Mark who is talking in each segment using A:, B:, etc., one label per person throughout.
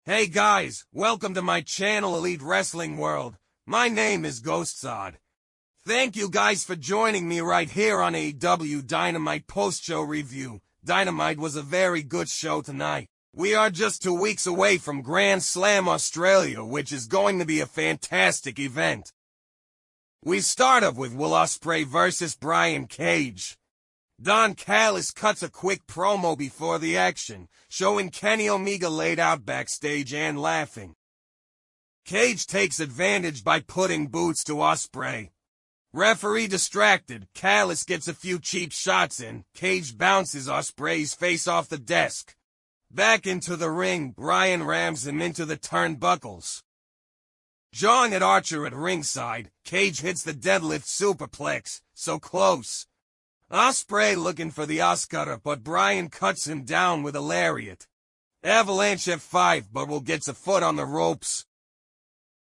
A: Hey guys, welcome to my channel Elite Wrestling World. My name is GhostSaad. Thank you guys for joining me right here on AEW Dynamite post-show review. Dynamite was a very good show tonight. We are just 2 weeks away from Grand Slam Australia, which is going to be a fantastic event. We start off with Will Ospreay versus Brian Cage. Don Callis cuts a quick promo before the action, showing Kenny Omega laid out backstage and laughing. Cage takes advantage by putting boots to Ospreay. Referee distracted, Callis gets a few cheap shots in, Cage bounces Ospreay's face off the desk. Back into the ring, Bryan rams him into the turnbuckles. John at Archer at ringside, Cage hits the deadlift superplex, so close. Ospreay looking for the Oscutter, but Bryan cuts him down with a lariat. Avalanche F5, but Will gets a foot on the ropes.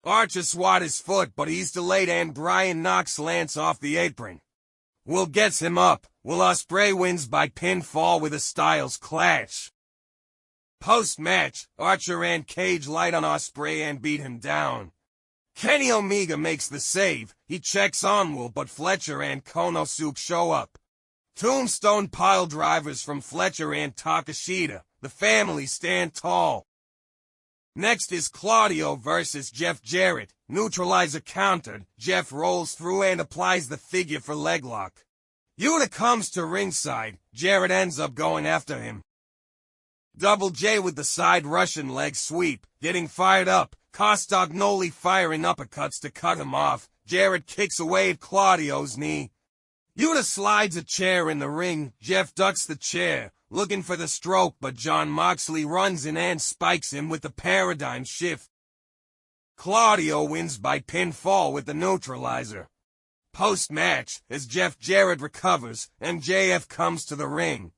A: Archer swat his foot, but he's delayed and Bryan knocks Lance off the apron. Will gets him up. Will Ospreay wins by pinfall with a Styles Clash. Post-match, Archer and Cage light on Ospreay and beat him down. Kenny Omega makes the save. He checks on Will, but Fletcher and Konosuke show up. Tombstone pile drivers from Fletcher and Takeshita. The family stand tall. Next is Claudio versus Jeff Jarrett. Neutralizer countered. Jeff rolls through and applies the figure for leglock. Yuta comes to ringside. Jarrett ends up going after him. Double J with the side Russian leg sweep. Getting fired up. Castagnoli firing uppercuts to cut him off. Jarrett kicks away at Claudio's knee. Yuta slides a chair in the ring. Jeff ducks the chair, looking for the stroke, but Jon Moxley runs in and spikes him with the paradigm shift. Claudio wins by pinfall with the neutralizer. Post-match, as Jeff Jarrett recovers, MJF comes to the ring.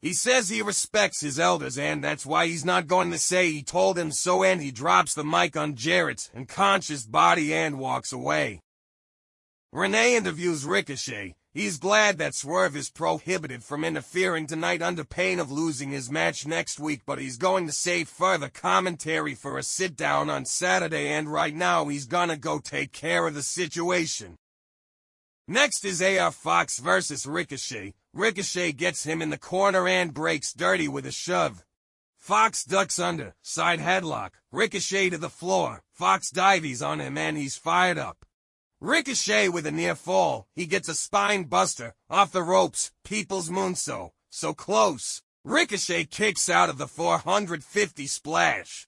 A: He says he respects his elders and that's why he's not going to say he told him so, and he drops the mic on Jarrett's unconscious body and walks away. Renee interviews Ricochet. He's glad that Swerve is prohibited from interfering tonight under pain of losing his match next week, but he's going to save further commentary for a sit-down on Saturday, and right now he's gonna go take care of the situation. Next is AR Fox versus Ricochet. Ricochet gets him in the corner and breaks dirty with a shove. Fox ducks under, side headlock, Ricochet to the floor. Fox dives on him and he's fired up. Ricochet with a near fall. He gets a spine buster, off the ropes, People's Moonsault, so close. Ricochet kicks out of the 450 splash.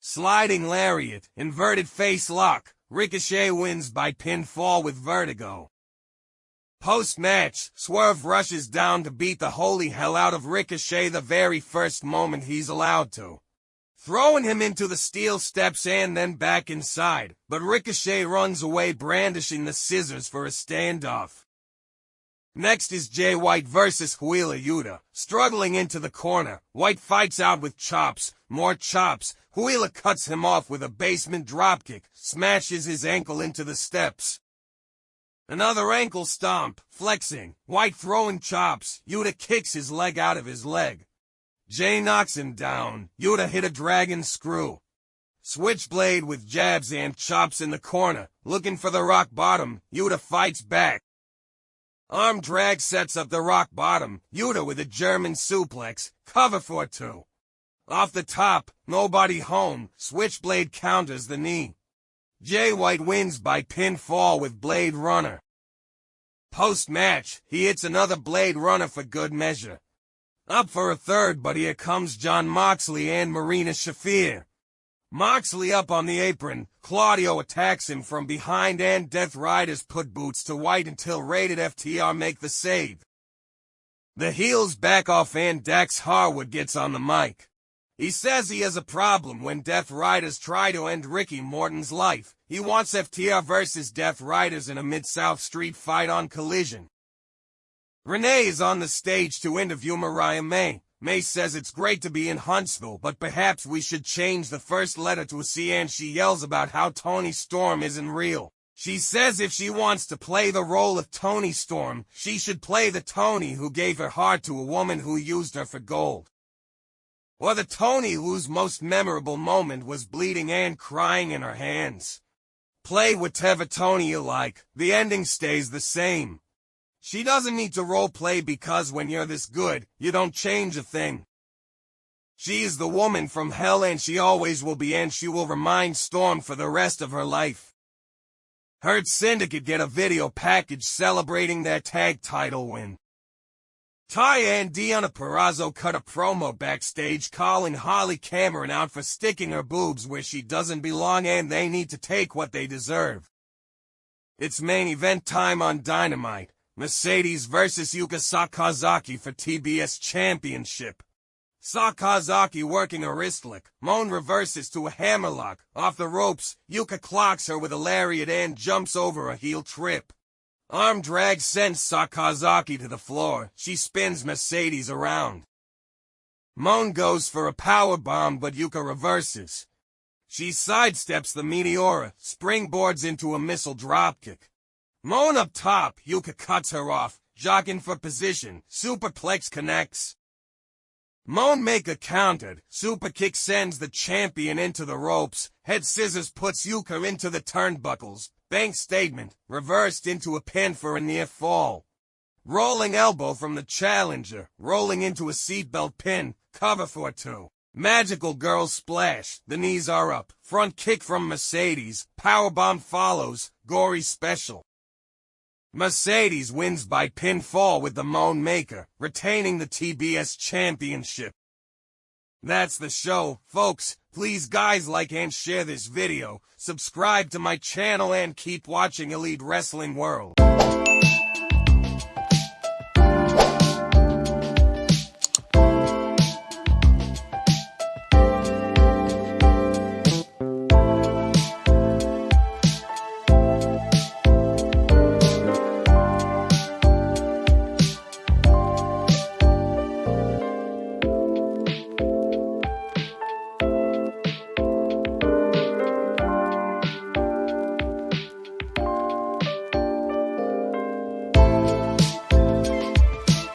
A: Sliding lariat, inverted face lock. Ricochet wins by pinfall with vertigo. Post-match, Swerve rushes down to beat the holy hell out of Ricochet the very first moment he's allowed to, throwing him into the steel steps and then back inside, but Ricochet runs away brandishing the scissors for a standoff. Next is Jay White versus Wheeler Yuta, struggling into the corner. White fights out with chops, more chops. Wheeler cuts him off with a basement dropkick, smashes his ankle into the steps. Another ankle stomp, flexing, White throwing chops. Yuta kicks his leg out of his leg. Jay knocks him down. Yuta hit a dragon screw. Switchblade with jabs and chops in the corner, looking for the rock bottom. Yuta fights back. Arm drag sets up the rock bottom. Yuta with a German suplex, cover for 2. Off the top, nobody home. Switchblade counters the knee. Jay White wins by pinfall with Blade Runner. Post-match, he hits another Blade Runner for good measure. Up for a third, but here comes Jon Moxley and Marina Shafir. Moxley up on the apron. Claudio attacks him from behind and Death Riders put boots to White until Rated FTR make the save. The heels back off and Dax Harwood gets on the mic. He says he has a problem when Death Riders try to end Ricky Morton's life. He wants FTR versus Death Riders in a Mid-South Street fight on Collision. Renee is on the stage to interview Mariah May. May says it's great to be in Huntsville, but perhaps we should change the first letter to a C, and she yells about how Toni Storm isn't real. She says if she wants to play the role of Toni Storm, she should play the Toni who gave her heart to a woman who used her for gold. Or the Tony whose most memorable moment was bleeding and crying in her hands. Play whatever Tony you like, the ending stays the same. She doesn't need to roleplay because when you're this good, you don't change a thing. She is the woman from hell and she always will be, and she will remind Storm for the rest of her life. Hurt Syndicate get a video package celebrating their tag title win. Taya and Deonna Purrazzo cut a promo backstage calling Holly Cameron out for sticking her boobs where she doesn't belong and they need to take what they deserve. It's main event time on Dynamite. Mercedes vs Yuka Sakazaki for TBS Championship. Sakazaki working a wrist lick. Mone reverses to a hammerlock. Off the ropes, Yuka clocks her with a lariat and jumps over a heel trip. Arm drag sends Sakazaki to the floor. She spins Mercedes around. Mone goes for a powerbomb, but Yuka reverses. She sidesteps the Meteora, springboards into a missile dropkick. Mone up top, Yuka cuts her off, jockeying for position. Superplex connects. Mone make a countered. Superkick sends the champion into the ropes. Head scissors puts Yuka into the turnbuckles. Bank statement, reversed into a pin for a near fall. Rolling elbow from the challenger, rolling into a seatbelt pin, cover for two. Magical girl splash, the knees are up. Front kick from Mercedes, powerbomb follows, gory special. Mercedes wins by pinfall with the Mone Maker, retaining the TBS Championship. That's the show, folks. Please guys like and share this video, subscribe to my channel and keep watching Elite Wrestling World.